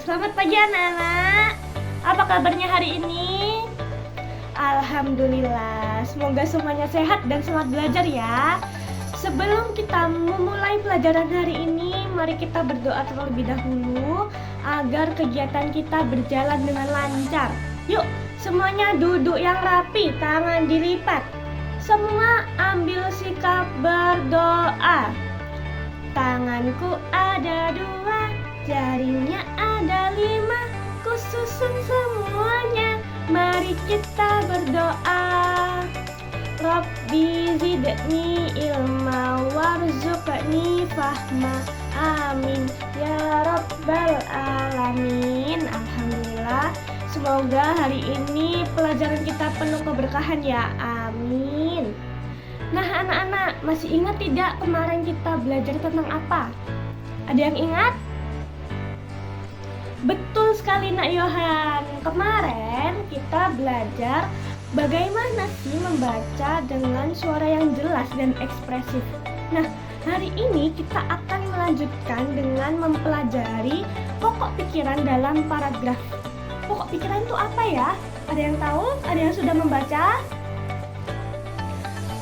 Selamat pagi anak-anak. Apa kabarnya hari ini? Alhamdulillah, semoga semuanya sehat dan semangat belajar ya. Sebelum kita memulai pelajaran hari ini, mari kita berdoa terlebih dahulu agar kegiatan kita berjalan dengan lancar. Yuk, semuanya duduk yang rapi, tangan dilipat. Semua ambil sikap berdoa. Tanganku ada 2, jarinya ada 5, ku susun semuanya. Mari kita berdoa. Rabbi zidni ilma warzuqni fahma. Amin ya rabbal alamin. Alhamdulillah. Semoga hari ini pelajaran kita penuh keberkahan ya. Amin. Nah anak-anak, masih ingat tidak kemarin kita belajar tentang apa? Ada yang ingat? Betul sekali Nak Yohan. Kemarin kita belajar bagaimana sih membaca dengan suara yang jelas dan ekspresif. Nah, hari ini kita akan melanjutkan dengan mempelajari pokok pikiran dalam paragraf. Pokok pikiran itu apa ya? Ada yang tahu? Ada yang sudah membaca?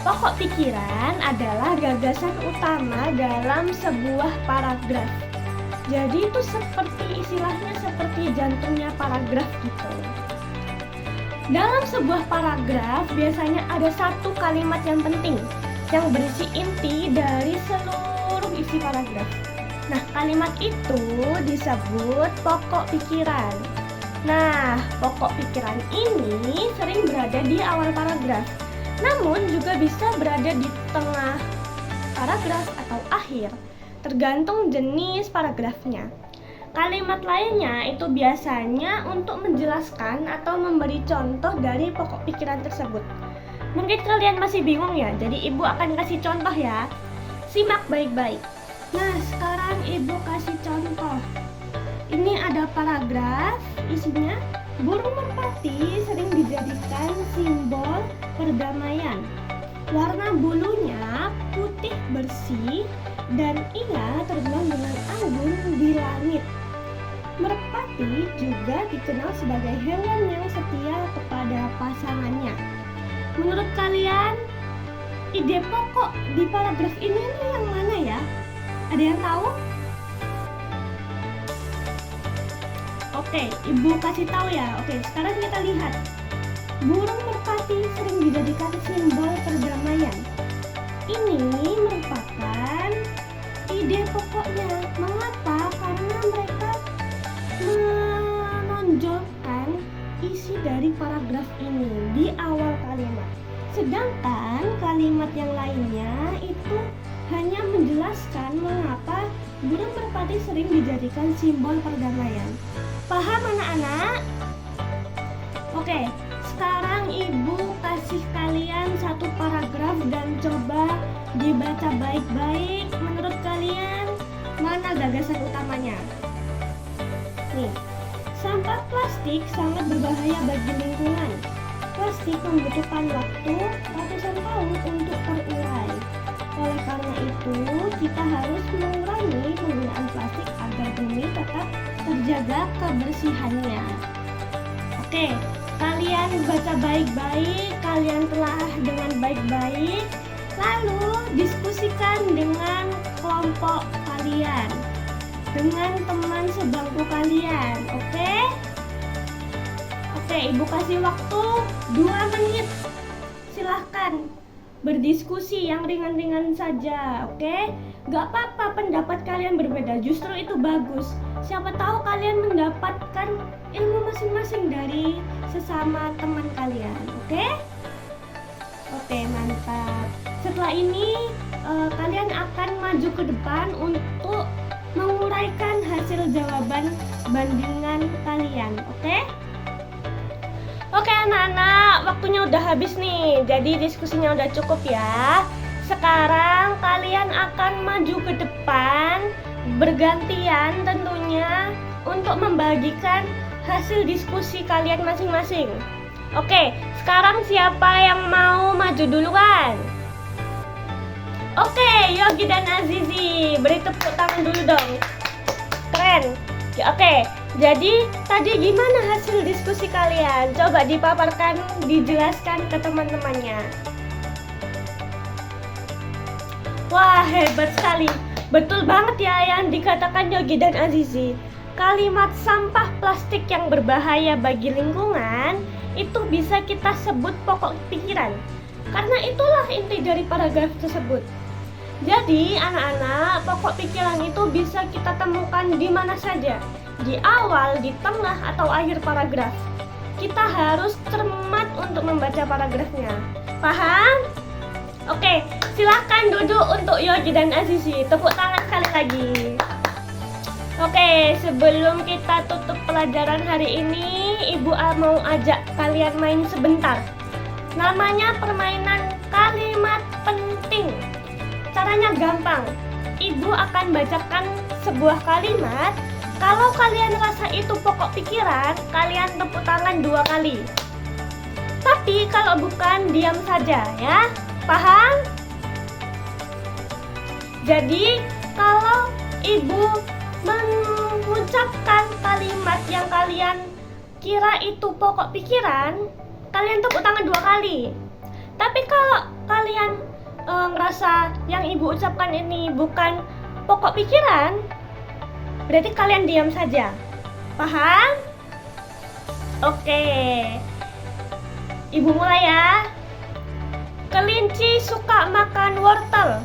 Pokok pikiran adalah gagasan utama dalam sebuah paragraf. Jadi itu istilahnya seperti jantungnya paragraf gitu. Dalam sebuah paragraf biasanya ada satu kalimat yang penting yang berisi inti dari seluruh isi paragraf. Nah, kalimat itu disebut pokok pikiran. Nah, pokok pikiran ini sering berada di awal paragraf. Namun juga bisa berada di tengah paragraf atau akhir, tergantung jenis paragrafnya. Kalimat lainnya itu biasanya untuk menjelaskan atau memberi contoh dari pokok pikiran tersebut. Mungkin kalian masih bingung ya, jadi ibu akan kasih contoh ya. Simak baik-baik. Nah, sekarang ibu kasih contoh. Ini ada paragraf, isinya burung merpati sering dijadikan simbol perdamaian. Warna bulunya putih bersih dan ia terbang dengan anggun di langit. Merpati juga dikenal sebagai hewan yang setia kepada pasangannya. Menurut kalian, ide pokok di paragraf ini yang mana ya? Ada yang tahu? Oke, ibu kasih tahu ya. Oke, sekarang kita lihat. Burung merpati sering dijadikan simbol perdamaian. Ini merupakan ide pokoknya. Mengapa? Karena mereka menonjolkan isi dari paragraf ini di awal kalimat. Sedangkan kalimat yang lainnya itu hanya menjelaskan mengapa burung merpati sering dijadikan simbol perdamaian. Paham anak-anak? Oke, sekarang ibu kasih kalian satu paragraf dan coba dibaca baik-baik. Menurut kalian mana gagasan utamanya? Nih, sampah plastik sangat berbahaya bagi lingkungan. Plastik membutuhkan waktu ratusan tahun untuk terurai. Oleh karena itu, kita harus mengurangi penggunaan plastik agar bumi tetap terjaga kebersihannya. Oke, kalian baca baik-baik, kalian telah dengan baik-baik, lalu diskusikan dengan kelompok kalian, dengan teman sebangku kalian, oke? Oke, ibu kasih waktu 2 menit, silahkan berdiskusi yang ringan-ringan saja, oke? Gak apa-apa pendapat kalian berbeda, justru itu bagus. Siapa tahu kalian mendapatkan ilmu masing-masing dari sesama teman kalian, oke? Oke, mantap. Setelah ini kalian akan maju ke depan untuk menguraikan hasil jawaban bandingan kalian, oke? Oke anak-anak, waktunya udah habis nih, jadi diskusinya udah cukup ya. Sekarang kalian akan maju ke depan, bergantian tentunya untuk membagikan hasil diskusi kalian masing-masing. Oke, sekarang siapa yang mau maju duluan? Oke, Yogi dan Azizi, beri tepuk tangan dulu dong. Keren. Oke, jadi tadi gimana hasil diskusi kalian? Coba dipaparkan, dijelaskan ke teman-temannya. Wah, hebat sekali. Betul banget ya yang dikatakan Yogi dan Azizi. Kalimat sampah plastik yang berbahaya bagi lingkungan itu bisa kita sebut pokok pikiran. Karena itulah inti dari paragraf tersebut. Jadi anak-anak, pokok pikiran itu bisa kita temukan di mana saja, di awal, di tengah, atau akhir paragraf. Kita harus cermat untuk membaca paragrafnya. Paham? Oke, silahkan duduk untuk Yogi dan Azizi. Tepuk tangan sekali lagi. Oke, sebelum kita tutup pelajaran hari ini, Ibu mau ajak kalian main sebentar. Namanya permainan kalimat penting. Caranya gampang. Ibu akan bacakan sebuah kalimat. Kalau kalian rasa itu pokok pikiran, kalian tepuk tangan 2 kali. Tapi kalau bukan, diam saja ya. Paham? Jadi kalau ibu mengucapkan kalimat yang kalian kira itu pokok pikiran, kalian tepuk tangan 2 kali. Tapi kalau kalian ngerasa yang ibu ucapkan ini bukan pokok pikiran, berarti kalian diam saja. Paham? Oke, ibu mulai ya. Kelinci suka makan wortel.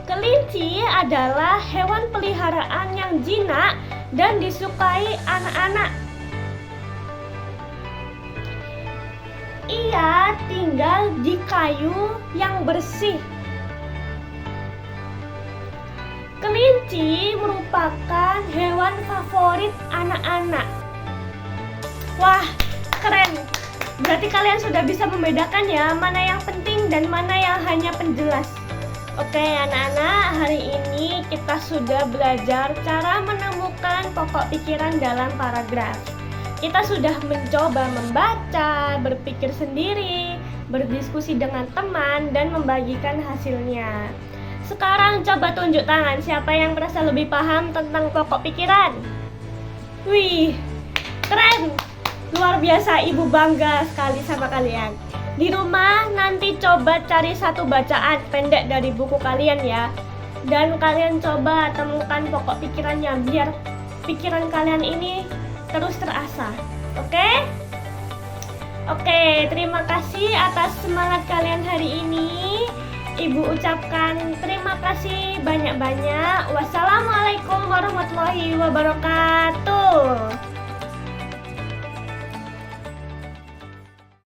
Kelinci adalah hewan peliharaan yang jinak dan disukai anak-anak. Ia tinggal di kayu yang bersih. Kelinci merupakan hewan favorit anak-anak. Wah, keren. Berarti kalian sudah bisa membedakan ya, mana yang penting dan mana yang hanya penjelas. Oke anak-anak, hari ini kita sudah belajar cara menemukan pokok pikiran dalam paragraf. Kita sudah mencoba membaca, berpikir sendiri, berdiskusi dengan teman, dan membagikan hasilnya. Sekarang coba tunjuk tangan siapa yang merasa lebih paham tentang pokok pikiran. Wih, keren! Luar biasa, ibu bangga sekali sama kalian. Di rumah nanti coba cari satu bacaan pendek dari buku kalian ya. Dan kalian coba temukan pokok pikirannya biar pikiran kalian ini terus terasah. Oke? Oke, terima kasih atas semangat kalian hari ini. Ibu ucapkan terima kasih banyak-banyak. Wassalamualaikum warahmatullahi wabarakatuh.